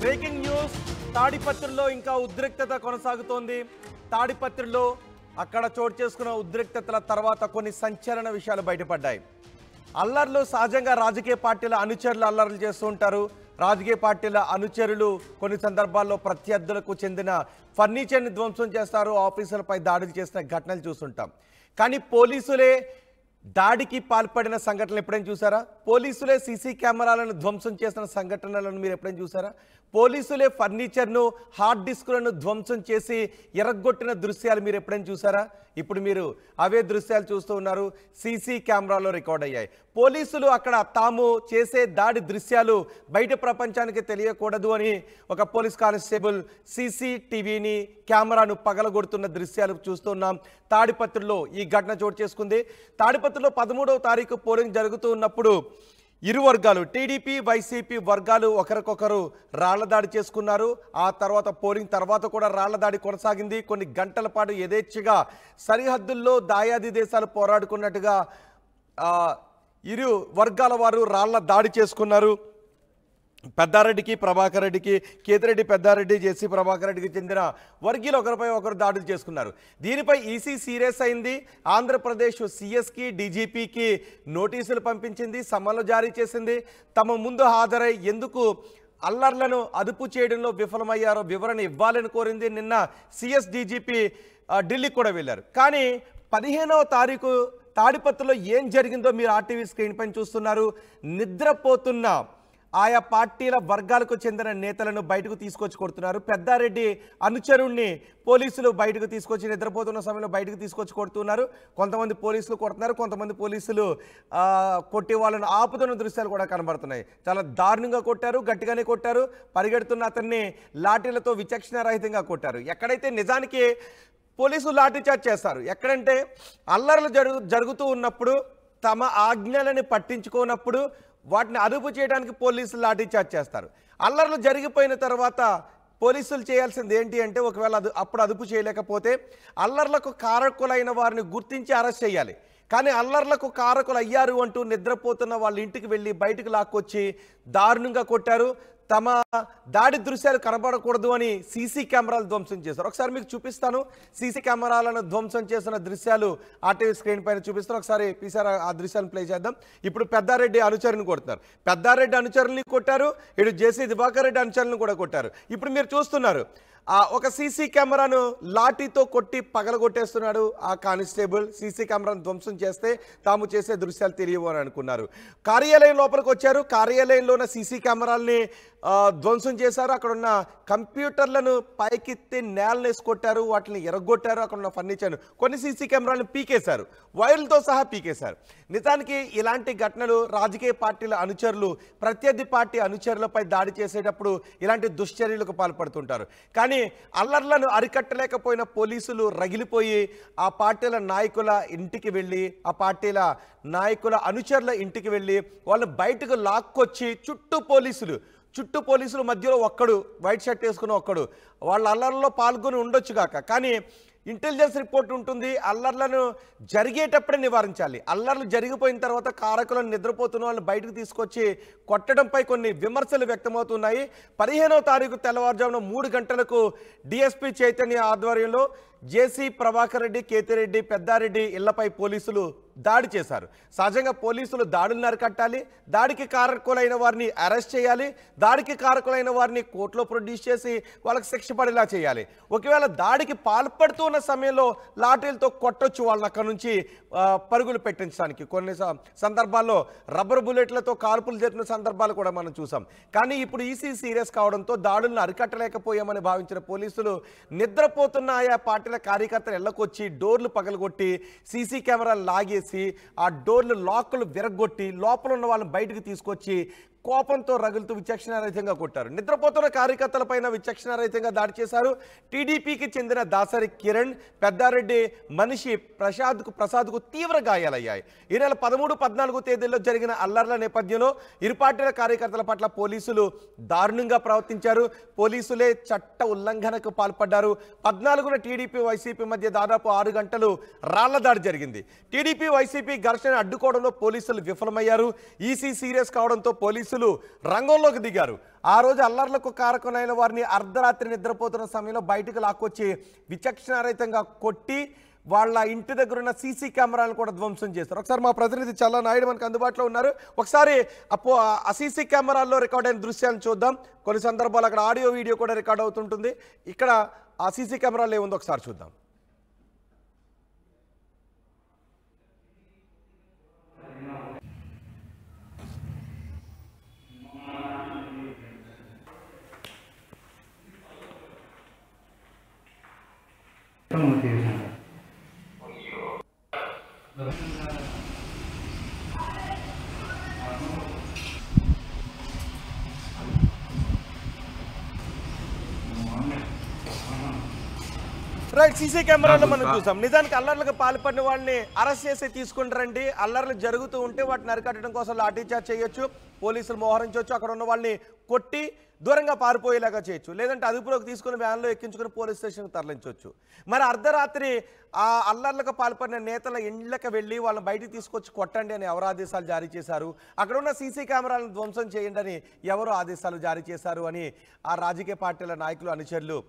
Breaking news తాడిపత్రిలో ఇంకా ఉద్రిక్తత కొనసాగుతోంది. తాడిపత్రిలో అక్కడ చోటు చేసుకున్న ఉద్రిక్తతల తర్వాత కొన్ని సంచలన విషయాలు బయటపడ్డాయి. అల్లర్లు సహజంగా రాజకీయ పార్టీల అనుచరులు అల్లర్లు చేస్తూ ఉంటారు. రాజకీయ పార్టీల అనుచరులు కొన్ని సందర్భాల్లో ప్రత్యర్థులకు చెందిన ఫర్నిచర్ని ధ్వంసం చేస్తారు, ఆఫీసులపై దాడులు చేసిన ఘటనలు చూస్తుంటాం. కానీ పోలీసులే దాడికి పాల్పడిన సంఘటనలు ఎప్పుడైనా చూసారా? పోలీసులే సీసీ కెమెరాలను ధ్వంసం చేసిన సంఘటనలను మీరు ఎప్పుడైనా చూసారా? పోలీసులే ఫర్నిచర్ను, హార్డ్ డిస్కులను ధ్వంసం చేసి ఎరగొట్టిన దృశ్యాలు మీరు ఎప్పుడైనా చూసారా? ఇప్పుడు మీరు అవే దృశ్యాలు చూస్తూ ఉన్నారు. సీసీ కెమెరాలో రికార్డ్ అయ్యాయి. పోలీసులు అక్కడ తాము చేసే దాడి దృశ్యాలు బయట ప్రపంచానికి తెలియకూడదు అని ఒక పోలీస్ కానిస్టేబుల్ సీసీటీవీని, కెమెరాను పగలగొడుతున్న దృశ్యాలు చూస్తున్నాం. తాడిపత్రిలో ఈ ఘటన చోటు చేసుకుంది. తాడిపత్రిలో 13వ తారీఖు పోలింగ్ జరుగుతూ ఉన్నప్పుడు ఇరు వర్గాలు, టీడీపీ వైసీపీ వర్గాలు ఒకరికొకరు రాళ్ల దాడి చేసుకున్నారు. ఆ తర్వాత పోలింగ్ తర్వాత కూడా రాళ్ల దాడి కొనసాగింది. కొన్ని గంటల పాటు యథేచ్ఛగా సరిహద్దుల్లో దాయాది దేశాలు పోరాడుకున్నట్టుగా ఇరు వర్గాల వారు రాళ్ల దాడి చేసుకున్నారు. పెద్దారెడ్డికి, ప్రభాకర్ రెడ్డికి, కేతిరెడ్డి పెద్దారెడ్డి, జేసీ ప్రభాకర్ రెడ్డికి చెందిన వర్గీయులు ఒకరిపై ఒకరు దాడులు చేసుకున్నారు. దీనిపై ఈసీ సీరియస్ అయింది. ఆంధ్రప్రదేశ్ సీఎస్కి, డీజీపీకి నోటీసులు పంపించింది, సమన్లు జారీ చేసింది. తమ ముందు హాజరై ఎందుకు అల్లర్లను అదుపు చేయడంలో విఫలమయ్యారో వివరణ ఇవ్వాలని కోరింది. నిన్న సీఎస్, డీజీపీ ఢిల్లీకి కూడా వెళ్ళారు. కానీ 15వ తారీఖు తాడిపత్రిలో ఏం జరిగిందో మీరు ఆర్టీవీ స్క్రీన్ పైన చూస్తున్నారు. నిద్రపోతున్న ఆయా పార్టీల వర్గాలకు చెందిన నేతలను బయటకు తీసుకొచ్చి కొడుతున్నారు. పెద్దారెడ్డి అనుచరుణ్ణి పోలీసులు బయటకు తీసుకొచ్చి నిద్రపోతున్న సమయంలో బయటకు తీసుకొచ్చి కొడుతున్నారు. కొంతమంది పోలీసులు కొడుతున్నారు, కొంతమంది పోలీసులు కొట్టి వాళ్ళను ఆపుతున్న దృశ్యాలు కూడా కనబడుతున్నాయి. చాలా దారుణంగా కొట్టారు, గట్టిగానే కొట్టారు. పరిగెడుతున్న అతన్ని లాఠీలతో విచక్షణారహితంగా కొట్టారు. ఎక్కడైతే నిజానికి పోలీసులు లాఠీచార్జ్ చేస్తారు, ఎక్కడంటే అల్లర్లు జరుగుతూ ఉన్నప్పుడు, తమ ఆజ్ఞలని పట్టించుకోనప్పుడు వాటిని అదుపు చేయడానికి పోలీసులు లాఠీచార్జ్ చేస్తారు. అల్లర్లు జరిగిపోయిన తర్వాత పోలీసులు చేయాల్సింది ఏంటి అంటే, ఒకవేళ అప్పుడు అదుపు చేయలేకపోతే అల్లర్లకు కారకులైన వారిని గుర్తించి అరెస్ట్ చేయాలి. కానీ అల్లర్లకు కారకులు అయ్యారు అంటూ నిద్రపోతున్న వాళ్ళ ఇంటికి వెళ్ళి బయటకు లాక్కొచ్చి దారుణంగా కొట్టారు. తమ దాడి దృశ్యాలు కనబడకూడదు అని సీసీ కెమెరాలు ధ్వంసం చేశారు. ఒకసారి మీకు చూపిస్తాను. సీసీ కెమెరాలను ధ్వంసం చేసిన దృశ్యాలు ఆర్టీవీ స్క్రీన్ పైన చూపిస్తాను. ఒకసారి పీసారా ఆ దృశ్యాలను ప్లే చేద్దాం. ఇప్పుడు పెద్దారెడ్డి అనుచరుని కొడుతున్నారు. పెద్దారెడ్డి అనుచరుల్ని కొట్టారు, ఇటు జేసీ దివాకర్ రెడ్డి అనుచరులను కూడా కొట్టారు. ఇప్పుడు మీరు చూస్తున్నారు, ఒక సీసీ కెమెరాను లాఠీతో కొట్టి పగలగొట్టేస్తున్నాడు ఆ కానిస్టేబుల్. సీసీ కెమెరాను ధ్వంసం చేస్తే తాము చేసే దృశ్యాలు తెలియవు అని అనుకున్నారు. కార్యాలయం లోపలికి వచ్చారు. కార్యాలయంలో ఉన్న సీసీ కెమెరాల్ని ధ్వంసం చేశారు. అక్కడ ఉన్న కంప్యూటర్లను పైకెత్తి నేలనేసి కొట్టారు, వాటిని ఎరగొట్టారు. అక్కడ ఉన్న ఫర్నిచర్ను, కొన్ని సీసీ కెమెరాలను పీకేశారు, వైర్లతో సహా పీకేశారు. నిజానికి ఇలాంటి ఘటనలు రాజకీయ పార్టీల అనుచరులు ప్రత్యర్థి పార్టీ అనుచరులపై దాడి చేసేటప్పుడు ఇలాంటి దుశ్చర్యలకు పాల్పడుతుంటారు. కానీ అల్లర్లను అరికట్టలేకపోయిన పోలీసులు రగిలిపోయి ఆ పార్టీల నాయకుల ఇంటికి వెళ్ళి, ఆ పార్టీల నాయకుల అనుచరుల ఇంటికి వెళ్ళి వాళ్ళు బయటకు లాక్కొచ్చి చుట్టూ పోలీసులు మధ్యలో ఒక్కడు వైట్ షర్ట్ వేసుకుని ఒక్కడు వాళ్ళ అల్లర్లలో పాల్గొని ఉండొచ్చు కాక, కానీ ఇంటెలిజెన్స్ రిపోర్ట్ ఉంటుంది. అల్లర్లను జరిగేటప్పుడే నివారించాలి. అల్లర్లు జరిగిపోయిన తర్వాత కారకులను, నిద్రపోతున్న వాళ్ళని బయటకు తీసుకొచ్చి కొట్టడంపై కొన్ని విమర్శలు వ్యక్తమవుతున్నాయి. 15వ తారీఖు తెల్లవారుజామున 3 గంటలకు డిఎస్పీ చైతన్య ఆధ్వర్యంలో జేసీ ప్రభాకర్ రెడ్డి, కేతిరెడ్డి పెద్దారెడ్డి ఇళ్లపై పోలీసులు దాడి చేశారు. సహజంగా పోలీసులు దాడులను అరికట్టాలి, దాడికి కారకులైన వారిని అరెస్ట్ చేయాలి, దాడికి కారకులైన వారిని కోర్టులో ప్రొడ్యూస్ చేసి వాళ్ళకి శిక్ష పడేలా చేయాలి. ఒకవేళ దాడికి పాల్పడుతూ ఉన్న సమయంలో లాఠీలతో కొట్టొచ్చు వాళ్ళని అక్కడ నుంచి పరుగులు పెట్టించడానికి. కొన్ని సందర్భాల్లో రబ్బర్ బుల్లెట్లతో కాల్పులు జరిపిన సందర్భాలు కూడా మనం చూసాం. కానీ ఇప్పుడు ఈసీ సీరియస్ కావడంతో దాడులను అరికట్టలేకపోయామని భావించిన పోలీసులు నిద్రపోతున్న ఆయా పార్టీల కార్యకర్తలు ఇళ్లకొచ్చి డోర్లు పగలగొట్టి సీసీ కెమెరాలు లాగేసి ఆ డోర్లు లాక్లు విరగొట్టి లోపల ఉన్న వాళ్ళని బయటకు తీసుకొచ్చి కోపంతో రగులుతూ విచక్షణారహితంగా కొట్టారు. నిద్రపోతున్న కార్యకర్తలపైన విచక్షణారహితంగా దాడి చేశారు. టీడీపీకి చెందిన దాసరి కిరణ్, పెద్దారెడ్డి మనిషి ప్రసాద్కు తీవ్ర గాయాలయ్యాయి. ఈ నెల 13, 14 తేదీల్లో జరిగిన అల్లర్ల నేపథ్యంలో ఇరు పార్టీల కార్యకర్తల పట్ల పోలీసులు దారుణంగా ప్రవర్తించారు. పోలీసులే చట్ట ఉల్లంఘనకు పాల్పడ్డారు. 14న టీడీపీ వైసీపీ మధ్య దాదాపు 6 గంటలు రాళ్ల దాడి జరిగింది. టీడీపీ వైసీపీ ఘర్షణ అడ్డుకోవడంలో పోలీసులు విఫలమయ్యారు. ఈసీ సీరియస్ కావడంతో పోలీసులు పోలీసులు రంగంలోకి దిగారు. ఆ రోజు అల్లర్లకు కారకులైన వారిని అర్ధరాత్రి నిద్రపోతున్న సమయంలో బయటకు లాక్కొచ్చి విచక్షణారహితంగా కొట్టి వాళ్ళ ఇంటి దగ్గర ఉన్న సీసీ కెమెరాలను కూడా ధ్వంసం చేస్తారు. ఒకసారి మా ప్రతినిధి చల్లా నాయుడు మనకు అందుబాటులో ఉన్నారు. ఒకసారి ఆ సీసీ కెమెరాల్లో రికార్డ్ అయిన దృశ్యాలను చూద్దాం. కొన్ని సందర్భాలు అక్కడ ఆడియో వీడియో కూడా రికార్డ్ అవుతుంటుంది. ఇక్కడ ఆ సీసీ కెమెరాలో ఏముందో ఒకసారి చూద్దాం. రైట్, సీసీ కెమెరాలో మనం చూసాం. నిజానికి అల్లర్లకు పాల్పడిన వాళ్ళని అరెస్ట్ చేసి తీసుకుంటారండి. అల్లర్లు జరుగుతూ ఉంటే వాటిని అరికట్టడం కోసం లాఠీచార్జ్ చేయొచ్చు, పోలీసులు మోహరించవచ్చు, అక్కడ ఉన్న వాళ్ళని కొట్టి దూరంగా పారిపోయేలాగా చేయొచ్చు, లేదంటే అదుపులోకి తీసుకుని వ్యాన్లో ఎక్కించుకుని పోలీస్ స్టేషన్కి తరలించవచ్చు. మరి అర్ధరాత్రి ఆ అల్లర్లకు పాల్పడిన నేతల ఇండ్లకు వెళ్ళి వాళ్ళని బయటికి తీసుకొచ్చి కొట్టండి అని ఎవరు ఆదేశాలు జారీ చేశారు, అక్కడ ఉన్న సీసీ కెమెరాలను ధ్వంసం చేయండి అని ఎవరు ఆదేశాలు జారీ చేశారు అని ఆ రాజకీయ పార్టీల నాయకులు అనుచరులు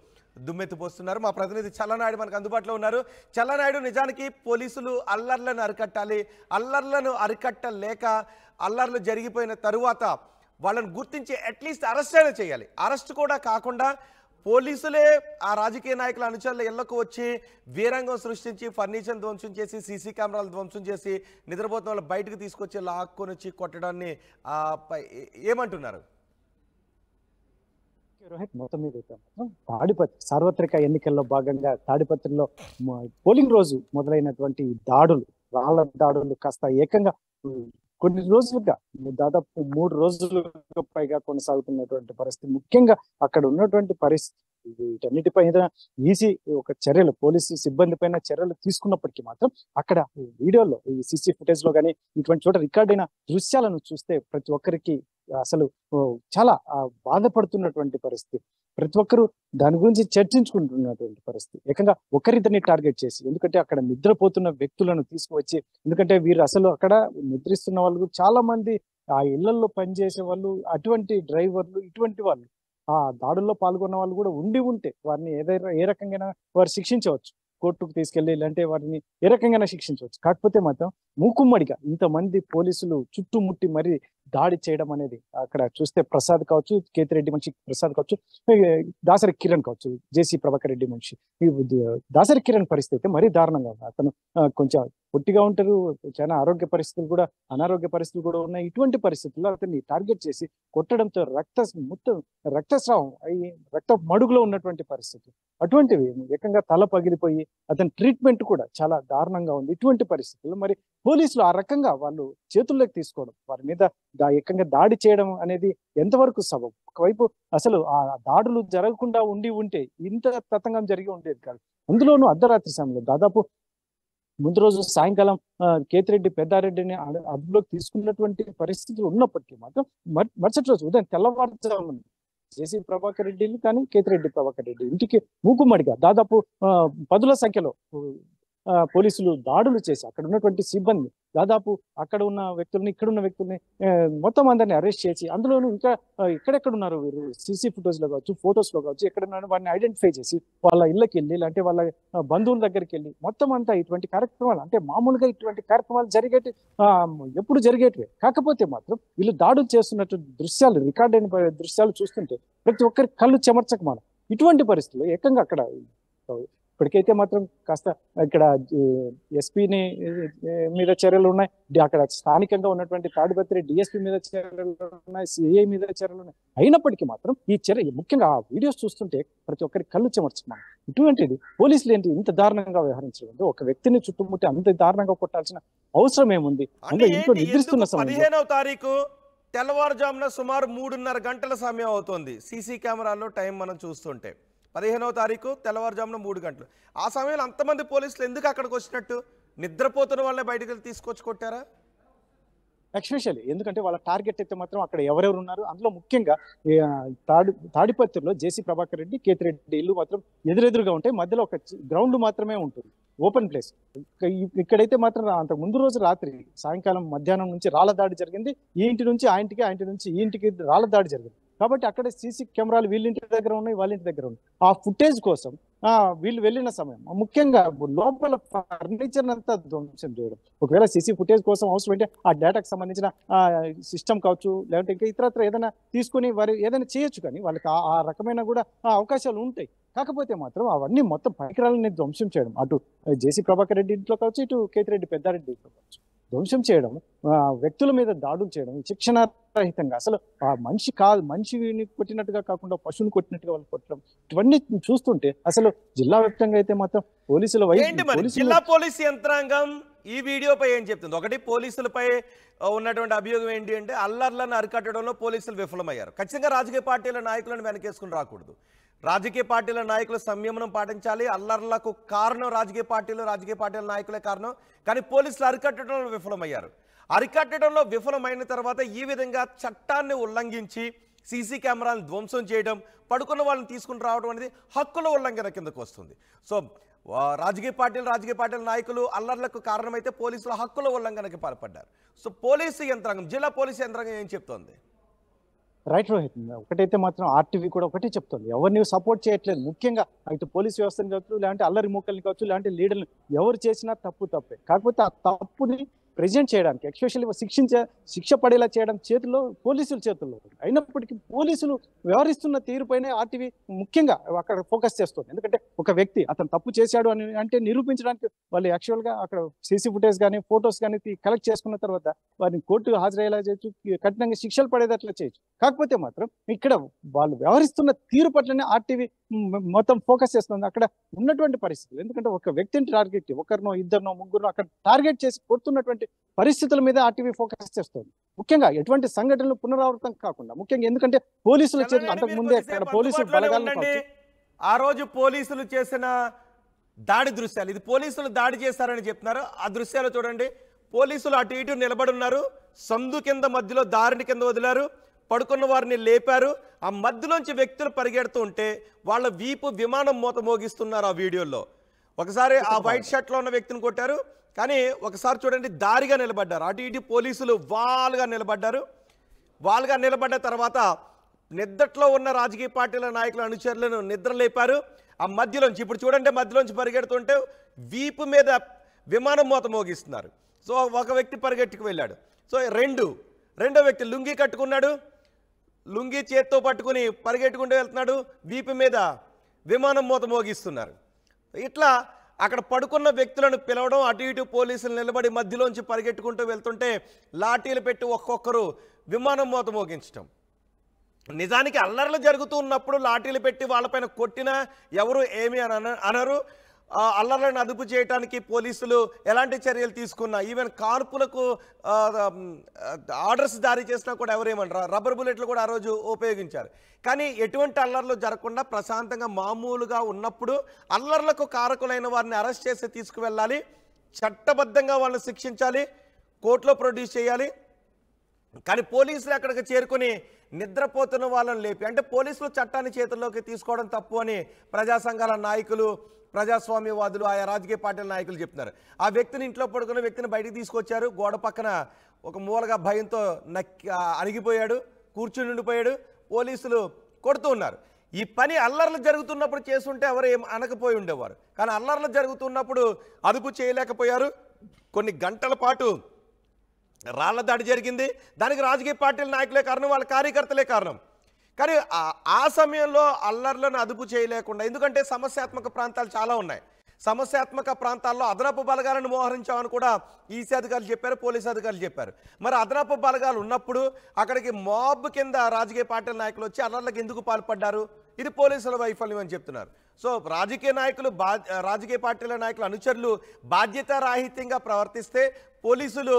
దుమ్మెత్తిపోస్తున్నారు. మా ప్రతినిధి చల్లనాయుడు మనకు అందుబాటులో ఉన్నారు. చల్లనాయుడు, నిజానికి పోలీసులు అల్లర్లను అరికట్టాలి, అల్లర్లను అరికట్టలేక అల్లర్లు జరిగిపోయిన తరువాత వాళ్ళని గుర్తించి అట్లీస్ట్ అరెస్ట్ అయినా చేయాలి. అరెస్ట్ కూడా కాకుండా పోలీసులే ఆ రాజకీయ నాయకుల అనుచరుల ఇళ్లకు వచ్చి వీరంగం సృష్టించి ఫర్నిచర్ ధ్వంసం చేసి సీసీ కెమెరాలు ధ్వంసం చేసి నిద్రపోతున్న వాళ్ళు బయటకు తీసుకొచ్చి లాక్కొని వచ్చి కొట్టడాన్ని ఏమంటున్నారు? రోహిత్, మొత్తం మీద తాడిపత్రి సార్వత్రిక ఎన్నికల్లో భాగంగా తాడిపత్రిలో పోలింగ్ రోజు మొదలైనటువంటి దాడులు, రాళ్ల దాడులు కాస్త ఏకంగా కొన్ని రోజులుగా దాదాపు 3 రోజులుగా పైగా కొనసాగుతున్నటువంటి పరిస్థితి. ముఖ్యంగా అక్కడ ఉన్నటువంటి పరిస్థితి వీటన్నిటిపై ఈసీ ఒక చర్యలు, పోలీసు సిబ్బంది పైన చర్యలు తీసుకున్నప్పటికీ మాత్రం అక్కడ వీడియోలో, ఈ సీసీ ఫుటేజ్ లో కానీ ఇటువంటి చోట రికార్డ్ అయిన దృశ్యాలను చూస్తే ప్రతి ఒక్కరికి అసలు చాలా బాధపడుతున్నటువంటి పరిస్థితి. ప్రతి ఒక్కరు దాని గురించి చర్చించుకుంటున్నటువంటి పరిస్థితి. ఏకంగా ఒకరిద్దరిని టార్గెట్ చేసి, ఎందుకంటే అక్కడ నిద్రపోతున్న వ్యక్తులను తీసుకువచ్చి, ఎందుకంటే వీరు అసలు అక్కడ నిద్రిస్తున్న వాళ్ళు చాలా మంది ఆ ఇళ్లలో పనిచేసే వాళ్ళు, అటువంటి డ్రైవర్లు, ఇటువంటి వాళ్ళు ఆ దాడుల్లో పాల్గొన్న వాళ్ళు కూడా ఉంటే వారిని ఏదైనా ఏ రకంగా వారు శిక్షించవచ్చు, కోర్టుకు తీసుకెళ్లి, లేదంటే వారిని ఏ రకంగా శిక్షించవచ్చు. కాకపోతే మాత్రం మూకుమ్మడిగా ఇంతమంది పోలీసులు చుట్టుముట్టి మరి దాడి చేయడం అనేది అక్కడ చూస్తే ప్రసాద్ కావచ్చు, కేతిరెడ్డి మనిషి ప్రసాద్ కావచ్చు, దాసరి కిరణ్ కావచ్చు, జేసీ ప్రభాకర్ రెడ్డి మనిషి, ఈ దాసరి కిరణ్ పరిస్థితి మరీ దారుణంగా ఉంది. అతను కొంచెం పొట్టిగా ఉంటారు, చాలా ఆరోగ్య పరిస్థితులు కూడా, అనారోగ్య పరిస్థితులు కూడా ఉన్నాయి. ఇటువంటి పరిస్థితుల్లో అతన్ని టార్గెట్ చేసి కొట్టడంతో మొత్తం రక్తస్రావం అయ్యి రక్త మడుగులో ఉన్నటువంటి పరిస్థితి. అటువంటివి ఏకంగా తల పగిలిపోయి అతని ట్రీట్మెంట్ కూడా చాలా దారుణంగా ఉంది. ఇటువంటి పరిస్థితుల్లో మరి పోలీసులు ఆ రకంగా వాళ్ళు చేతుల్లోకి తీసుకోవడం, వారి మీద ఏకంగా దాడి చేయడం అనేది ఎంతవరకు సబబు? ఒకవైపు అసలు ఆ దాడులు జరగకుండా ఉంటే ఇంత తతంగం జరిగి ఉండేది కాదు. అందులోనూ అర్ధరాత్రి సమయంలో దాదాపు ముందు రోజు సాయంకాలం కేతిరెడ్డి పెద్దారెడ్డిని అదుపులోకి తీసుకున్నటువంటి పరిస్థితులు ఉన్నప్పటికీ మాత్రం మరుసటి రోజు ఉదయం తెల్లవారుజామున జేసీ ప్రభాకర్ రెడ్డిలు కానీ కేతిరెడ్డి ప్రభాకర్ రెడ్డి ఇంటికి మూకుమ్మడిగా దాదాపు 10ల సంఖ్యలో పోలీసులు దాడులు చేసి అక్కడ ఉన్నటువంటి సిబ్బంది, దాదాపు అక్కడ ఉన్న వ్యక్తుల్ని, ఇక్కడ ఉన్న వ్యక్తుల్ని మొత్తం అందరినీ అరెస్ట్ చేసి, అందులోనూ ఇంకా ఎక్కడెక్కడ ఉన్నారు వీరు సీసీ ఫుటేజ్ లో కావచ్చు, ఫొటోస్ లో కావచ్చు, ఎక్కడ ఉన్నారు వారిని ఐడెంటిఫై చేసి వాళ్ళ ఇళ్ళకి వెళ్ళి, అంటే వాళ్ళ బంధువుల దగ్గరికి వెళ్ళి మొత్తం అంతా ఇటువంటి కార్యక్రమాలు, అంటే మామూలుగా ఇటువంటి కార్యక్రమాలు ఎప్పుడు జరిగేటివే. కాకపోతే మాత్రం వీళ్ళు దాడులు చేస్తున్నట్టు దృశ్యాలు, రికార్డ్ అయిన దృశ్యాలు చూస్తుంటే ప్రతి ఒక్కరి కళ్ళు చెమర్చకమానం. ఇటువంటి పరిస్థితుల్లో ఏకంగా అక్కడ ఇప్పటికైతే మాత్రం కాస్త ఇక్కడ ఎస్పీని మీద చర్యలు ఉన్నాయి, అక్కడ స్థానికంగా ఉన్నటువంటి తాడిపత్రి డిఎస్పీ మీద చర్యలు ఉన్నాయి, సిఐ మీద చర్యలు ఉన్నాయి. అయినప్పటికీ మాత్రం ఈ చర్య, ముఖ్యంగా ఆ వీడియోస్ చూస్తుంటే ప్రతి ఒక్కరి కళ్ళు చెమర్చుకున్నాను. ఇటువంటిది పోలీసులు ఏంటి ఇంత దారుణంగా వ్యవహరించలేదు? ఒక వ్యక్తిని చుట్టుముట్టి అంత దారుణంగా కొట్టాల్సిన అవసరం ఏముంది? అంటే ఇంట్లో నిద్రిస్తున్న సమయం 15వ తారీఖు తెల్లవారుజామున సుమారు 3:30 గంటల సమయం అవుతుంది. సీసీ కెమెరాల్లో టైం మనం చూస్తుంటే 15వ తారీఖు తెల్లవారుజామున 3 గంటలు. ఆ సమయంలో అంతమంది పోలీసులు ఎందుకు అక్కడికి వచ్చినట్టు? నిద్రపోతున్న వాళ్ళని బయటకు తీసుకొచ్చి కొట్టారా? ఎక్స్పెషల్లీ ఎందుకంటే వాళ్ళ టార్గెట్ అయితే మాత్రం అక్కడ ఎవరెవరు ఉన్నారు, అందులో ముఖ్యంగా తాడిపత్రిలో జేసీ ప్రభాకర్ రెడ్డి, కేతిరెడ్డి ఇల్లు మాత్రం ఎదురెదురుగా ఉంటాయి. మధ్యలో ఒక గ్రౌండ్ మాత్రమే ఉంటుంది, ఓపెన్ ప్లేస్. ఇక్కడైతే మాత్రం అంతకు ముందు రోజు రాత్రి సాయంకాలం మధ్యాహ్నం నుంచి రాళ్ల దాడి జరిగింది. ఈ ఇంటి నుంచి ఆ ఇంటికి, ఆ ఇంటి నుంచి ఈ ఇంటికి రాళ్ల దాడి జరిగింది. కాబట్టి అక్కడ సీసీ కెమెరాలు వీళ్ళింటి దగ్గర ఉన్నాయి, వాళ్ళ ఇంటి దగ్గర ఉన్నాయి. ఆ ఫుటేజ్ కోసం వీళ్ళు వెళ్ళిన సమయం ముఖ్యంగా లోపల ఫర్నిచర్ అంతా ధ్వంసం చేయడం. ఒకవేళ సీసీ ఫుటేజ్ కోసం అవసరం అంటే ఆ డేటాకు సంబంధించిన సిస్టమ్ కావచ్చు, లేదంటే ఇంకా ఇతరత్ర ఏదైనా తీసుకుని వారు ఏదైనా చేయొచ్చు, కానీ వాళ్ళకి ఆ రకమైన కూడా అవకాశాలు ఉంటాయి. కాకపోతే మాత్రం అవన్నీ మొత్తం పరికరాలని ధ్వంసం చేయడం, అటు జేసీ ప్రభాకర్ రెడ్డి ఇంట్లో కావచ్చు, ఇటు కేతిరెడ్డి పెద్దారెడ్డి ఇంట్లో కావచ్చు, ధ్వంసం చేయడం, వ్యక్తుల మీద దాడులు చేయడం శిక్షణారహితంగా. అసలు ఆ మనిషిని కొట్టినట్టుగా కాకుండా పశువుని కొట్టినట్టుగా వాళ్ళు కొట్టడం, ఇవన్నీ చూస్తుంటే అసలు జిల్లా వ్యాప్తంగా అయితే మాత్రం జిల్లా పోలీసు యంత్రాంగం ఈ వీడియోపై ఏం చెప్తుంది? ఒకటి, పోలీసులపై ఉన్నటువంటి అభియోగం ఏంటి అంటే అల్లర్లను అరికట్టడంలో పోలీసులు విఫలమయ్యారు. ఖచ్చితంగా రాజకీయ పార్టీల నాయకులను వెనకేసుకుని రాకూడదు. రాజకీయ పార్టీల నాయకులు సంయమనం పాటించాలి. అల్లర్లకు కారణం రాజకీయ పార్టీల నాయకులే కారణం. కానీ పోలీసులు అరికట్టడంలో విఫలమయ్యారు. అరికట్టడంలో విఫలమైన తర్వాత ఈ విధంగా చట్టాన్ని ఉల్లంఘించి సీసీ కెమెరాలను ధ్వంసం చేయడం, పడుకున్న వాళ్ళని తీసుకుని రావడం అనేది హక్కుల ఉల్లంఘన కిందకు వస్తుంది. సో రాజకీయ పార్టీల నాయకులు అల్లర్లకు కారణమైతే పోలీసుల హక్కుల ఉల్లంఘనకి పాల్పడ్డారు. సో జిల్లా పోలీసు యంత్రాంగం ఏం చెప్తోంది? రైట్ రోహిత్, ఒకటైతే మాత్రం ఆర్టీవీ కూడా ఒకటే చెప్తుంది, ఎవరిని సపోర్ట్ చేయట్లేదు. ముఖ్యంగా అయితే పోలీసు వ్యవస్థను కావచ్చు, లేదంటే అల్లరి మూకల్ని కావచ్చు, లేదంటే లీడర్ని ఎవరు చేసినా తప్పే. కాకపోతే ఆ తప్పుని ప్రెజెంట్ చేయడానికి, ఎక్స్పెషల్లీ శిక్ష పడేలా చేయడం పోలీసుల చేతుల్లో ఉంది. అయినప్పటికీ పోలీసులు వ్యవహరిస్తున్న తీరుపైనే ఆర్టీవీ ముఖ్యంగా అక్కడ ఫోకస్ చేస్తుంది. ఎందుకంటే ఒక వ్యక్తి అతను తప్పు చేశాడు అని అంటే నిరూపించడానికి వాళ్ళు యాక్చువల్గా అక్కడ సీసీ ఫుటేజ్ కానీ ఫొటోస్ కానీ కలెక్ట్ చేసుకున్న తర్వాత వారిని కోర్టు హాజరయ్యేలా చేయొచ్చు, కఠినంగా శిక్షలు పడేటట్లా చేయొచ్చు. కాకపోతే మాత్రం ఇక్కడ వాళ్ళు వ్యవహరిస్తున్న తీరు పట్లనే ఆర్టీవీ మొత్తం ఫోకస్ చేస్తుంది అక్కడ ఉన్నటువంటి పరిస్థితులు. ఎందుకంటే ఒక వ్యక్తిని టార్గెట్, ఒకరినో ఇద్దరినో ముగ్గురు అక్కడ టార్గెట్ చేసి కొడుతున్నటువంటి పరిస్థితుల మీద ఆర్టీవీ ఫోకస్ చేస్తుంది. ముఖ్యంగా ఎటువంటి సంఘటనలు పునరావృతం కాకుండా, ముఖ్యంగా ఎందుకంటే పోలీసుల చేతులు అంతకు ముందే అక్కడ పోలీసులు బలగాలను ఆ రోజు పోలీసులు చేసిన దాడి దృశ్యాలు, ఇది పోలీసులు దాడి చేశారని చెప్తున్నారు. ఆ దృశ్యాలు చూడండి. పోలీసులు అటు ఇటు నిలబడి ఉన్నారు, సందు కింద మధ్యలో దారిని కింద వదిలారు, పడుకున్న వారిని లేపారు. ఆ మధ్యలోంచి వ్యక్తులు పరిగెడుతూ ఉంటే వాళ్ళ వీపు విమానం మూత మోగిస్తున్నారు ఆ వీడియోలో. ఒకసారి ఆ వైట్ షర్ట్లో ఉన్న వ్యక్తిని కొట్టారు, కానీ ఒకసారి చూడండి దారిగా నిలబడ్డారు. అటు ఇటు పోలీసులు వాల్గా నిలబడ్డ తర్వాత నిద్రలో ఉన్న రాజకీయ పార్టీల నాయకుల అనుచరులను నిద్ర లేపారు. ఆ మధ్యలోంచి ఇప్పుడు చూడండి, మధ్యలోంచి పరిగెడుతుంటే వీపు మీద విమానం మూత మోగిస్తున్నారు. సో ఒక వ్యక్తి పరిగెట్టుకు వెళ్ళాడు. సో రెండో వ్యక్తి లుంగీ కట్టుకున్నాడు, లుంగీ చేత్తో పట్టుకుని పరిగెట్టుకుంటూ వెళ్తున్నాడు, వీపు మీద విమానం మూత మోగిస్తున్నారు. ఇట్లా అక్కడ పడుకున్న వ్యక్తులను పిలవడం, అటు ఇటు పోలీసులు నిలబడి మధ్యలోంచి పరిగెట్టుకుంటూ వెళ్తుంటే లాఠీలు పెట్టి ఒక్కొక్కరు విమానం మూత మోగించడం. నిజానికి అల్లర్లు జరుగుతూ ఉన్నప్పుడు లాఠీలు పెట్టి వాళ్ళపైన కొట్టినా ఎవరు ఏమీ అనరు. అల్లర్లను అదుపు చేయడానికి పోలీసులు ఎలాంటి చర్యలు తీసుకున్నా, ఈవెన్ కాల్పులకు ఆర్డర్స్ జారీ చేసినా కూడా ఎవరేమనరు. రబ్బర్ బుల్లెట్లు కూడా ఆ రోజు ఉపయోగించారు. కానీ ఎటువంటి అల్లర్లు జరగకుండా ప్రశాంతంగా మామూలుగా ఉన్నప్పుడు అల్లర్లకు కారకులైన వారిని అరెస్ట్ చేసి తీసుకువెళ్ళాలి, చట్టబద్ధంగా వాళ్ళని శిక్షించాలి, కోర్టులో ప్రొడ్యూస్ చేయాలి. కానీ పోలీసులు అక్కడికి చేరుకుని నిద్రపోతున్న వాళ్ళని లేపి, అంటే పోలీసులు చట్టాన్ని చేతుల్లోకి తీసుకోవడం తప్పు అని ప్రజా సంఘాల నాయకులు, ప్రజాస్వామ్యవాదులు, ఆయా రాజకీయ పార్టీల నాయకులు చెప్తున్నారు. ఆ వ్యక్తిని ఇంట్లో పడుకున్న వ్యక్తిని బయటికి తీసుకొచ్చారు. గోడ పక్కన ఒక మూలగా భయంతో అణిగిపోయాడు, కూర్చుని ఉండిపోయాడు. పోలీసులు కొడుతూ ఉన్నారు. ఈ పని అల్లర్లు జరుగుతున్నప్పుడు చేస్తుంటే ఎవరు ఏం అనకపోయి ఉండేవారు. కానీ అల్లర్లు జరుగుతున్నప్పుడు అదుపు చేయలేకపోయారు. కొన్ని గంటల పాటు రాళ్ల దాడి జరిగింది. దానికి రాజకీయ పార్టీల నాయకులే కారణం, వాళ్ళ కార్యకర్తలే కారణం. కానీ ఆ సమయంలో అల్లర్లను అదుపు చేయలేకుండా, ఎందుకంటే సమస్యాత్మక ప్రాంతాలు చాలా ఉన్నాయి, సమస్యాత్మక ప్రాంతాల్లో అదనపు బలగాలను మోహరించామని కూడా ఈసీ అధికారులు చెప్పారు, పోలీసు అధికారులు చెప్పారు. మరి అదనపు బలగాలు ఉన్నప్పుడు అక్కడికి మాబ్ కింద రాజకీయ పార్టీల నాయకులు వచ్చి అల్లర్లకు ఎందుకు పాల్పడ్డారు? ఇది పోలీసుల వైఫల్యం అని చెప్తున్నారు. సో రాజకీయ పార్టీల నాయకుల అనుచరులు బాధ్యతారాహిత్యంగా ప్రవర్తిస్తే పోలీసులు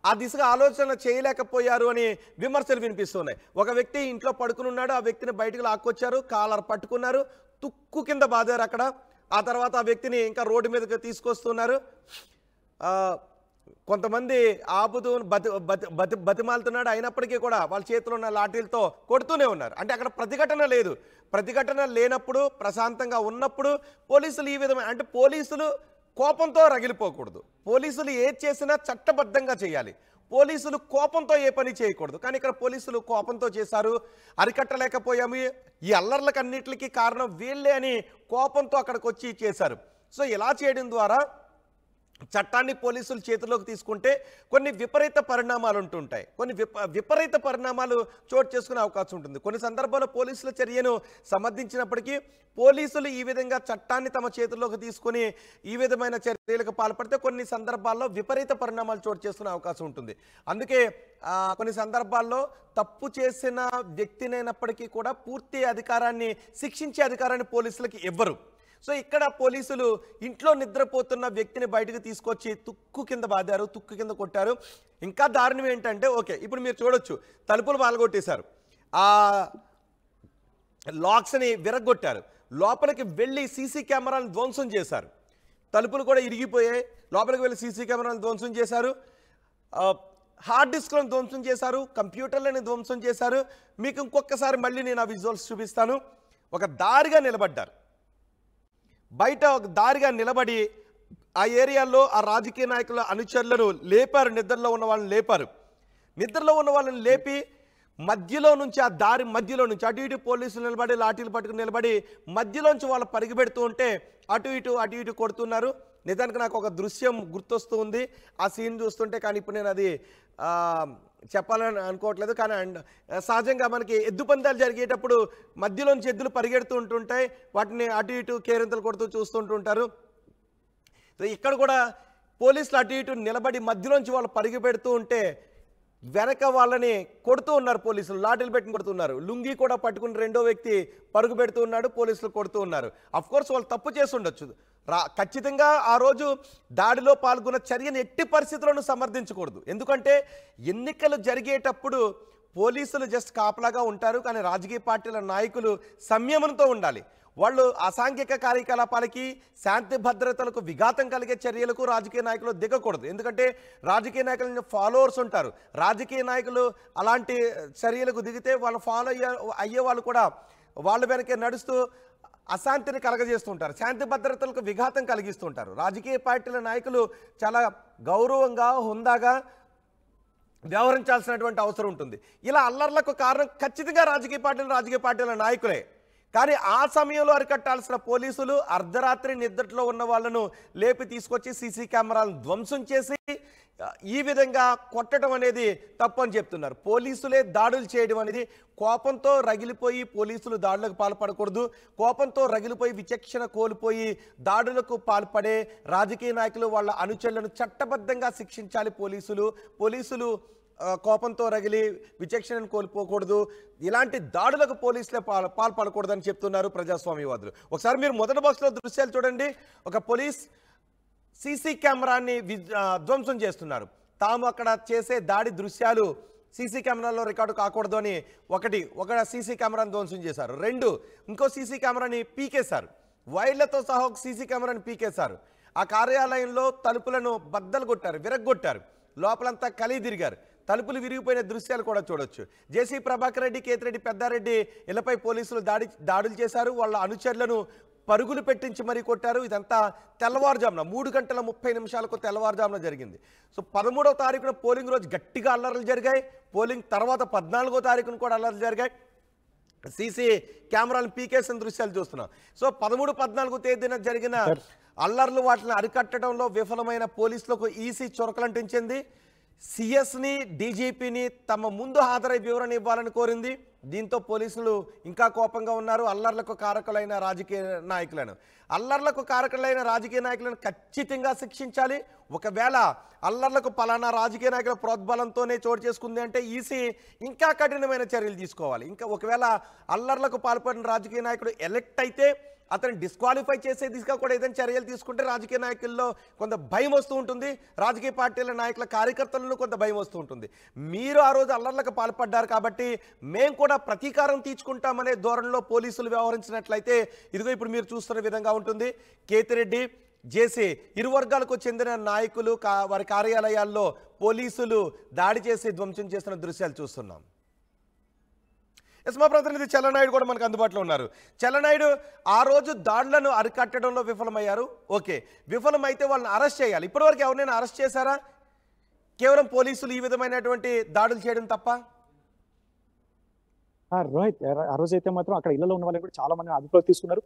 ఆ దిశగా ఆలోచన చేయలేకపోయారు అని విమర్శలు వినిపిస్తున్నాయి. ఒక వ్యక్తి ఇంట్లో పడుకుని ఉన్నాడు, ఆ వ్యక్తిని బయటకు లాక్కొచ్చారు, కాలర్ పట్టుకున్నారు, తుక్కు కింద బాదారు అక్కడ. ఆ తర్వాత ఆ వ్యక్తిని ఇంకా రోడ్డు మీదకి తీసుకొస్తున్నారు. కొంతమంది ఆపుతూ బతిమాలుతున్నాడు, అయినప్పటికీ కూడా వాళ్ళ చేతిలో ఉన్న లాఠీలతో కొడుతూనే ఉన్నారు. అంటే అక్కడ ప్రతిఘటన లేదు. ప్రతిఘటన లేనప్పుడు, ప్రశాంతంగా ఉన్నప్పుడు పోలీసులు ఈ విధమైన, అంటే పోలీసులు కోపంతో రగిలిపోకూడదు. పోలీసులు ఏది చేసినా చట్టబద్ధంగా చేయాలి. పోలీసులు కోపంతో ఏ పని చేయకూడదు. కానీ ఇక్కడ పోలీసులు కోపంతో చేశారు, అరికట్టలేకపోయాము, ఈ అల్లర్లకన్నిటికీ కారణం వీళ్ళే అని కోపంతో అక్కడికి వచ్చి చేశారు. సో ఇలా చేయడం ద్వారా చట్టాన్ని పోలీసులు చేతిలోకి తీసుకుంటే కొన్ని విపరీత పరిణామాలు ఉంటుంటాయి. కొన్ని విపరీత పరిణామాలు చోటు చేసుకునే అవకాశం ఉంటుంది. కొన్ని సందర్భాల్లో పోలీసుల చర్యను సమర్థించినప్పటికీ పోలీసులు ఈ విధంగా చట్టాన్ని తమ చేతుల్లోకి తీసుకొని ఈ విధమైన చర్యలకు పాల్పడితే కొన్ని సందర్భాల్లో విపరీత పరిణామాలు చోటు చేసుకునే అవకాశం ఉంటుంది. అందుకే కొన్ని సందర్భాల్లో తప్పు చేసిన వ్యక్తినైనప్పటికీ కూడా పూర్తి అధికారాన్ని, శిక్షించే అధికారాన్ని పోలీసులకి ఇవ్వరు. సో ఇక్కడ పోలీసులు ఇంట్లో నిద్రపోతున్న వ్యక్తిని బయటకు తీసుకొచ్చి తుక్కు కింద బాదారు, తుక్కు కింద కొట్టారు. ఇంకా దారుణం ఏంటంటే, ఓకే ఇప్పుడు మీరు చూడొచ్చు, తలుపులు పాల్గొట్టేశారు, ఆ లాక్స్ని విరగొట్టారు, లోపలికి వెళ్ళి సీసీ కెమెరాలను ధ్వంసం చేశారు. తలుపులు కూడా ఇరిగిపోయాయి, లోపలికి వెళ్ళి సీసీ కెమెరాలను ధ్వంసం చేశారు, హార్డ్ డిస్క్లను ధ్వంసం చేశారు, కంప్యూటర్లను ధ్వంసం చేశారు. మీకు ఇంకొకసారి మళ్ళీ నేను ఆ విజువల్స్ చూపిస్తాను. ఒక దారిగా నిలబడ్డారు, బయట ఒక దారిగా నిలబడి ఆ ఏరియాలో ఆ రాజకీయ నాయకుల అనుచరులను లేపారు, నిద్రలో ఉన్న వాళ్ళని లేపారు. నిద్రలో ఉన్న వాళ్ళని లేపి మధ్యలో నుంచి, ఆ దారి మధ్యలో నుంచి అటు ఇటు పోలీసులు నిలబడి లాఠీలు పట్టుకుని నిలబడి మధ్యలోంచి వాళ్ళు పరిగెడుతూ ఉంటే అటు ఇటు కొడుతున్నారు. నిజానికి నాకు ఒక దృశ్యం గుర్తొస్తూ ఉంది ఆ సీన్ చూస్తుంటే, కానీ ఇప్పుడు నేను అది చెప్పాలని అనుకోవట్లేదు. కానీ సహజంగా మనకి ఎద్దు పందాలు జరిగేటప్పుడు మధ్యలోంచి ఎద్దులు పరిగెడుతూ ఉంటుంటాయి, వాటిని అటు ఇటు కేరింతలు కొడుతూ చూస్తుంటుంటారు. ఇక్కడ కూడా పోలీసులు అటు ఇటు నిలబడి మధ్యలోంచి వాళ్ళు పరిగెడుతూ ఉంటే వెనక వాళ్ళని కొడుతూ ఉన్నారు, పోలీసులు లాఠీలు పెట్టి కొడుతున్నారు. లుంగి కూడా పట్టుకుని రెండో వ్యక్తి పరుగు పెడుతూ ఉన్నాడు, పోలీసులు కొడుతూ ఉన్నారు. అఫ్కోర్స్ వాళ్ళు తప్పు చేసి ఉండొచ్చు, ఖచ్చితంగా ఆ రోజు దాడిలో పాల్గొన్న చర్యను ఎట్టి పరిస్థితులను సమర్థించకూడదు. ఎందుకంటే ఎన్నికలు జరిగేటప్పుడు పోలీసులు జస్ట్ కాపలాగా ఉంటారు, కానీ రాజకీయ పార్టీల నాయకులు సంయమనంతో ఉండాలి. వాళ్ళు అసాంఘిక కార్యకలాపాలకి, శాంతి భద్రతలకు విఘాతం కలిగే చర్యలకు రాజకీయ నాయకులు దిగకూడదు. ఎందుకంటే రాజకీయ నాయకుల ఫాలోవర్స్ ఉంటారు. రాజకీయ నాయకులు అలాంటి చర్యలకు దిగితే వాళ్ళు ఫాలో అయ్యే వాళ్ళు కూడా వాళ్ళ వెనకే నడుస్తూ అశాంతిని కలగజేస్తుంటారు, శాంతి భద్రతలకు విఘాతం కలిగిస్తుంటారు. రాజకీయ పార్టీల నాయకులు చాలా గౌరవంగా, హుందాగా వ్యవహరించాల్సినటువంటి అవసరం ఉంటుంది. ఇలా అల్లర్లకు కారణం ఖచ్చితంగా రాజకీయ పార్టీల నాయకులే. కానీ ఆ సమయంలో అరికట్టాల్సిన పోలీసులు అర్ధరాత్రి నిద్రలో ఉన్న వాళ్ళను లేపి తీసుకొచ్చి సీసీ కెమెరాలను ధ్వంసం చేసి ఈ విధంగా కొట్టడం అనేది తప్పని చెప్తున్నారు. పోలీసులే దాడులు చేయడం అనేది, కోపంతో రగిలిపోయి పోలీసులు దాడులకు పాల్పడకూడదు. కోపంతో రగిలిపోయి విచక్షణ కోల్పోయి దాడులకు పాల్పడే రాజకీయ నాయకులు, వాళ్ళ అనుచరులను చట్టబద్ధంగా శిక్షించాలి పోలీసులు కోపంతో రగిలి విచక్షణను కోల్పోకూడదు. ఇలాంటి దాడులకు పోలీసులే పాల్పడకూడదని చెప్తున్నారు ప్రజాస్వామ్యవాదులు. ఒకసారి మీరు మొదటి బాక్స్లో దృశ్యాలు చూడండి. ఒక పోలీస్ సీసీ కెమెరాని ధ్వంసం చేస్తున్నారు. తాము అక్కడ చేసే దాడి దృశ్యాలు సీసీ కెమెరాలో రికార్డు కాకూడదు అని ఒక సీసీ కెమెరాని ధ్వంసం చేశారు. ఇంకో సీసీ కెమెరాని పీకేశారు. వైర్లతో సహా ఒక సీసీ కెమెరాని పీకేశారు. ఆ కార్యాలయంలో తలుపులను బద్దలు కొట్టారు, విరగ్గొట్టారు, లోపలంతా కలిగి తిరిగారు. తలుపులు విరిగిపోయిన దృశ్యాలు కూడా చూడొచ్చు. జేసీ ప్రభాకర్ రెడ్డి, కేతిరెడ్డి పెద్దారెడ్డి ఇళ్లపై పోలీసులు దాడులు చేశారు. వాళ్ళ అనుచరులను పరుగులు పెట్టించి మరీ కొట్టారు. ఇదంతా తెల్లవారుజామున 3:30 తెల్లవారుజామున జరిగింది. సో 13వ తారీఖున పోలింగ్ రోజు గట్టిగా అల్లర్లు జరిగాయి. పోలింగ్ తర్వాత 14వ తారీఖున కూడా అల్లర్లు జరిగాయి. సీసీ కెమెరాలను పీకేసిన దృశ్యాలు చూస్తున్నాం. సో 13, 14 తేదీన జరిగిన అల్లర్లు, వాటిని అరికట్టడంలో విఫలమైన పోలీసులకు ఈసీ చురకలంటించింది. సిఎస్ని, డీజీపీని తమ ముందు హాజరై వివరణ ఇవ్వాలని కోరింది. దీంతో పోలీసులు ఇంకా కోపంగా ఉన్నారు. అల్లర్లకు కారకులైన రాజకీయ నాయకులను ఖచ్చితంగా శిక్షించాలి. ఒకవేళ అల్లర్లకు పలానా రాజకీయ నాయకుల ప్రోద్బలంతోనే చోటు చేసుకుంది అంటే ఈసీ ఇంకా కఠినమైన చర్యలు తీసుకోవాలి. ఇంకా ఒకవేళ అల్లర్లకు పాల్పడిన రాజకీయ నాయకుడు ఎలెక్ట్ అయితే అతను డిస్క్వాలిఫై చేసే దిశగా కూడా ఏదైనా చర్యలు తీసుకుంటే రాజకీయ నాయకుల్లో కొంత భయం వస్తూ ఉంటుంది, రాజకీయ పార్టీల నాయకుల కార్యకర్తలను కొంత భయం వస్తూ ఉంటుంది. మీరు ఆ రోజు అల్లర్లకు పాల్పడ్డారు కాబట్టి మేము కూడా ప్రతీకారం తీర్చుకుంటామనే ధోరణిలో పోలీసులు వ్యవహరించినట్లయితే ఇదిగో ఇప్పుడు మీరు చూస్తున్న విధంగా ఉంటుంది. కేతిరెడ్డి జేసీ ఇరు వర్గాలకు చెందిన నాయకులు వారి కార్యాలయాల్లో పోలీసులు దాడి చేసి ధ్వంసం చేస్తున్న దృశ్యాలు చూస్తున్నాం. ఎస్, మా ప్రతినిధి చలనాయుడు కూడా మనకు అందుబాటులో ఉన్నారు. చలనాయుడు, ఆ రోజు దాడులను అరికట్టడంలో విఫలమయ్యారు. ఓకే, విఫలమైతే వాళ్ళని అరెస్ట్ చేయాలి. ఇప్పటివరకు ఎవరినైనా అరెస్ట్ చేశారా? కేవలం పోలీసులు ఈ విధమైనటువంటి దాడులు చేయడం తప్ప? రోహిత్, ఆ రోజు అయితే మాత్రం అక్కడ ఇళ్లలో ఉన్న వాళ్ళని కూడా చాలా మంది అదుపులోకి తీసుకున్నారు.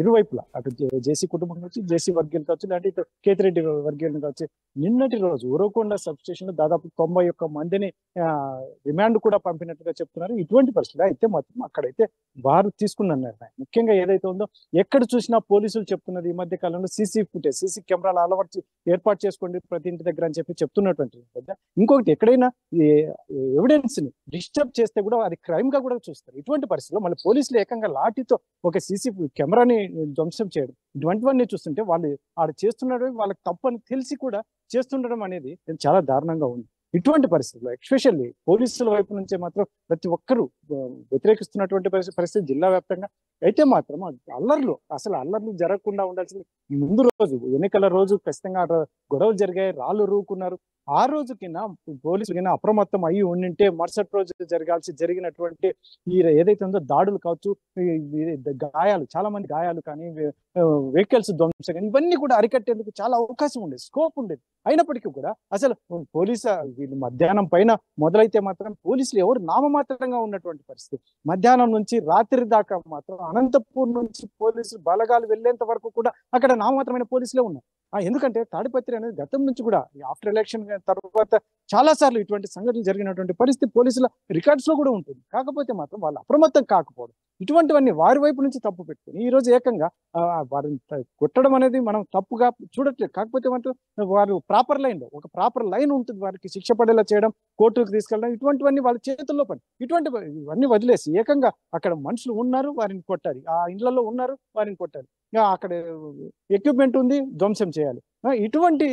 ఇరువైపులా అటు జేసీ కుటుంబం నుంచి, జేసీ వర్గీయులు కావచ్చు, లేదంటే ఇటు కేతిరెడ్డి వర్గీయులు కావచ్చు. నిన్నటి రోజు ఉరవకొండ సబ్ స్టేషన్ లో దాదాపు 91 మందిని రిమాండ్ కూడా పంపినట్టుగా చెప్తున్నారు. ఇటువంటి పరిస్థితులు అయితే మాత్రం అక్కడైతే వారు తీసుకున్న నిర్ణయం ముఖ్యంగా ఏదైతే ఉందో, ఎక్కడ చూసినా పోలీసులు చెప్తున్నది ఈ మధ్య కాలంలో సీసీ కెమెరాలు అలవర్చి ఏర్పాటు చేసుకోండి ప్రతి ఇంటి దగ్గర అని చెప్తున్నటువంటి. ఇంకొకటి, ఎక్కడైనా ఎవిడెన్స్ ని డిస్టర్బ్ చేస్తే కూడా అది క్రైమ్ గా కూడా చూస్తారు. ఇటువంటి పరిస్థితుల్లో మళ్ళీ పోలీసులు ఏకంగా లాఠీతో ఒక సీసీ కెమెరాని ధ్వంసం చేయడం, ఇటువంటివన్నీ చూస్తుంటే వాళ్ళు ఆడ చేస్తున్నది వాళ్ళకి తప్పని తెలిసి కూడా చేస్తుండడం అనేది చాలా దారుణంగా ఉంది. ఇటువంటి పరిస్థితుల్లో ఎస్పెషల్లీ పోలీసుల వైపు నుంచే మాత్రం ప్రతి ఒక్కరూ వ్యతిరేకిస్తున్నటువంటి పరిస్థితి జిల్లా వ్యాప్తంగా. అయితే మాత్రం అల్లర్లు జరగకుండా ఉండాల్సింది. ముందు రోజు ఎన్నికల రోజు ఖచ్చితంగా గొడవలు జరిగాయి, రాళ్ళు రూకున్నారు. ఆ రోజుకిన్నా పోలీసులు అప్రమత్తం అయ్యి ఉండింటే మరుసటి రోజు జరిగినటువంటి ఈ ఏదైతే ఉందో దాడులు కావచ్చు, గాయాలు, చాలా మంది గాయాలు కానీ, వెహికల్స్ ధ్వంసం కానీ, ఇవన్నీ కూడా అరికట్టేందుకు చాలా అవకాశం ఉండేది, స్కోప్ ఉండేది. అయినప్పటికీ కూడా అసలు వీళ్ళు మధ్యాహ్నం పైన మొదలైతే మాత్రం పోలీసులు ఎవరు నామమాత్రంగా ఉన్నటువంటి పరిస్థితి. మధ్యాహ్నం నుంచి రాత్రి దాకా మాత్రం అనంతపూర్ నుంచి పోలీసులు బలగాలు వెళ్లేంత వరకు కూడా అక్కడ నామమాత్రమైన పోలీసులే ఉన్నారు. ఎందుకంటే తాడిపత్రి అనేది గతం నుంచి కూడా ఆఫ్టర్ ఎలక్షన్ తర్వాత చాలా సార్లు ఇటువంటి సంఘటనలు జరిగినటువంటి పరిస్థితి పోలీసుల రికార్డ్స్ లో కూడా ఉంటుంది. కాకపోతే మాత్రం వాళ్ళు అప్రమత్తం కాకపోవడం, ఇటువంటివన్నీ వారి వైపు నుంచి తప్పు పెట్టుకుని ఈ రోజు ఏకంగా వారిని కొట్టడం అనేది మనం తప్పుగా చూడట్లేదు. కాకపోతే మాత్రం వారు ఒక ప్రాపర్ లైన్ ఉంటుంది, వారికి శిక్ష పడేలా చేయడం, కోర్టుకు తీసుకెళ్ళడం, ఇటువంటివన్నీ వాళ్ళ చేతుల్లో పని. ఇవన్నీ వదిలేసి ఏకంగా అక్కడ మనుషులు ఉన్నారు, వారిని కొట్టాలి, ఆ ఇండ్లలో ఉన్నారు, వారిని కొట్టాలి, అక్కడ ఎక్విప్మెంట్ ఉంది, ధ్వంసం చేయాలి. ఇటువంటి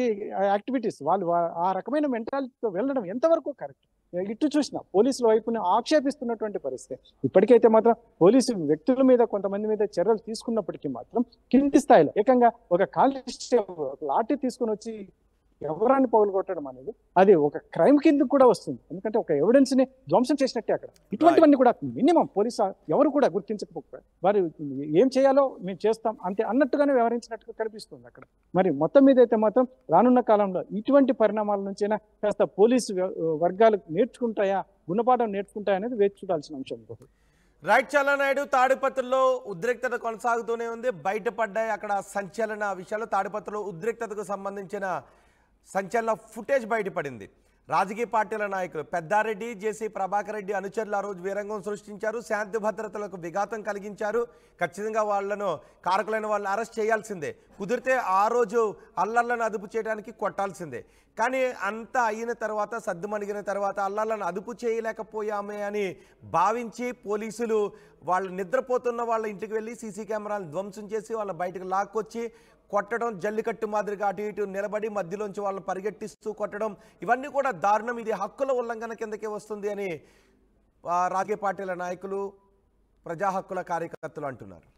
యాక్టివిటీస్ వాళ్ళు ఆ రకమైన మెంటాలిటీతో వెళ్ళడం ఎంతవరకు కరెక్ట్? ఇటు చూసిన పోలీసుల వైపున ఆక్షేపిస్తున్నటువంటి పరిస్థితి. ఇప్పటికైతే మాత్రం పోలీసు వ్యక్తుల మీద, కొంతమంది మీద చర్యలు తీసుకున్నప్పటికీ మాత్రం కింది స్థాయిలో ఏకంగా ఒక కానిస్టేబుల్ లాఠీ తీసుకుని వచ్చి ఎవరాన్ని పగులుకొట్టడం అనేది అది ఒక క్రైమ్ కింద కూడా వస్తుంది. ఎందుకంటే ఒక ఎవిడెన్స్ ని ధ్వంసం చేసినట్టే అక్కడ. ఇటువంటివన్నీ కూడా మినిమం పోలీసు ఎవరు కూడా గుర్తించకపోతే వారు ఏం చేయాలో మేము చేస్తాం అంతే అన్నట్టుగానే వ్యవహరించినట్టుగా కనిపిస్తుంది అక్కడ. మరి మొత్తం మీద అయితే మాత్రం రానున్న కాలంలో ఇటువంటి పరిణామాల నుంచైనా కాస్త పోలీసు వర్గాలు గుణపాఠం నేర్చుకుంటాయా అనేది వేచి చూడాల్సిన అంశం. రైట్ చలనాయుడు, తాడిపత్రిలో ఉద్రిక్తత కొనసాగుతూనే ఉంది. బయటపడ్డాయి అక్కడ సంచలన విషయాలు. తాడిపత్రిలో ఉద్రిక్తతకు సంబంధించిన సంచలన ఫుటేజ్ బయటపడింది. రాజకీయ పార్టీల నాయకులు పెద్దారెడ్డి, జేసీ ప్రభాకర్ రెడ్డి అనుచరులు ఆ రోజు వీరంగం సృష్టించారు, శాంతి భద్రతలకు విఘాతం కలిగించారు. ఖచ్చితంగా వాళ్లను, కారకులైన వాళ్ళని అరెస్ట్ చేయాల్సిందే, కుదిరితే ఆ రోజు అల్లర్లను అదుపు చేయడానికి కొట్టాల్సిందే. కానీ అంతా అయిన తర్వాత, సద్దుమణిగిన తర్వాత అల్లర్లను అదుపు చేయలేకపోయామే అని భావించి పోలీసులు వాళ్ళు నిద్రపోతున్న వాళ్ళ ఇంటికి వెళ్ళి సీసీ కెమెరాలను ధ్వంసం చేసి వాళ్ళ బయటకు లాక్కొచ్చి కొట్టడం, జల్లికట్టు మాదిరిగా అటు ఇటు నిలబడి మధ్యలోంచి వాళ్ళని పరిగెట్టిస్తూ కొట్టడం, ఇవన్నీ కూడా దారుణం. ఇది హక్కుల ఉల్లంఘన కిందకే వస్తుంది అని రాజకీయ పార్టీల నాయకులు, ప్రజా హక్కుల కార్యకర్తలు అంటున్నారు.